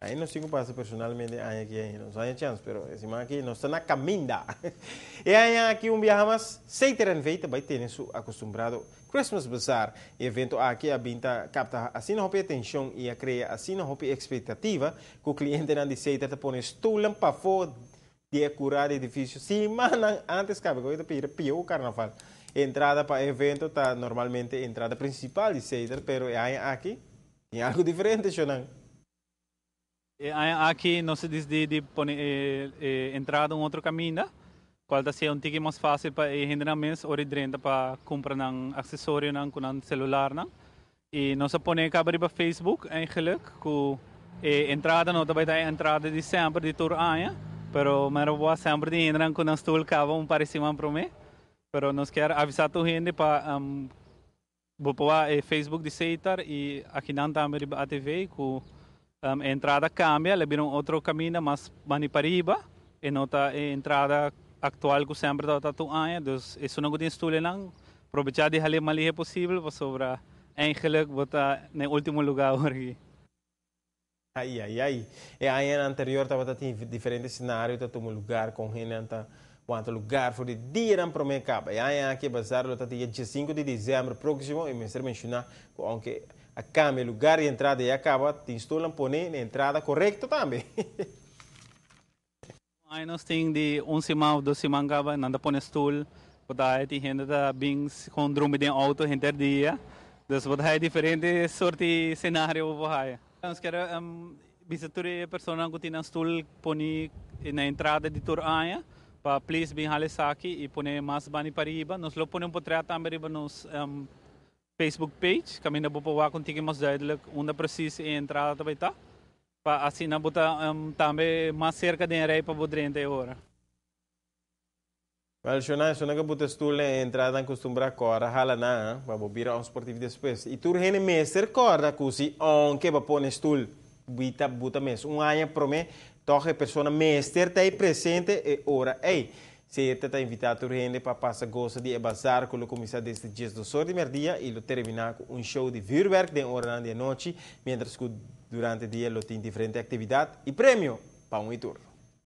Aí não sigo passa personalmente aqui não só chance, pero esse aqui não está na caminha. E aí aqui viaja mais sem ter feito vai ter isso acostumado Christmas Bazaar, evento aqui a binta capta assim não houve atenção e a criar assim não houve expectativa que o cliente não disse que põe estulam para fora de curar edifício. Semana antes cabe coisa para ir pio o carnaval. Entrada para evento tá normalmente entrada principal de Seider, pero aí aqui tem algo diferente, Shonan. Aqui não se diz de entrada um outro caminho, qual está sendo um tique mais fácil para generalmente orientar para comprar um acessório com um celular, e nós põe cabra para Facebook eigenlijk com entrada não também tem entrada de sempre de tour aia, pero mas boa sempre de entrar com um stool cava parecido para mim, pero nós quer avisar tu gente para boa Facebook de Seitar e aqui não também a TV com entrada cambia, le viene outro caminho, mas mani pariba, e nota entrada atual que sempre está tu aia, dus isso não tem estúdio não, aproveitar de halir mali é possível, para sobra eigenlijk botar no último lugar aqui. Ai. E aí no anterior estava tendo diferentes cenários, tá um lugar com gente quanto lugar foi de dia não promete capa. E aí aqui bazar lo tá dia 5 de dezembro próximo e me ser mencionar que a cambia lugar de entrada e acaba te instalam poner na entrada correto também. Aí nós temos de 11 ou 12 mangaba, nada põe stool, botar aí tem gente da bings com drum de auto gente dia, dus botar aí diferente sorte de cenário botar. Nós queremos visitar a pessoa que tem um stool põe na entrada de tour aia, para please bem hale aqui e põe mais bani pariba, nós lo põe portrait também nos Facebook page, kami na bupawa kung tiki mas duidelijk onde precies entrada também tá. Para assim na bota também mais cerca de rei para bodrente agora. Well, Shona que botas tu na entrada costumbra corda hala na, para bobira um esportivo depois. E tu rene meester corda cusi onde para pôr stool buta mes. Ano prome toque persona meester tá aí presente e ora ei. Se está invitado a gente para passar gosto de bazar com o começar deste dia do sorte de dia e terminar com um show de vuurwerk de hora de noite, mientras que durante o dia tem diferentes atividades e prêmio para um tour.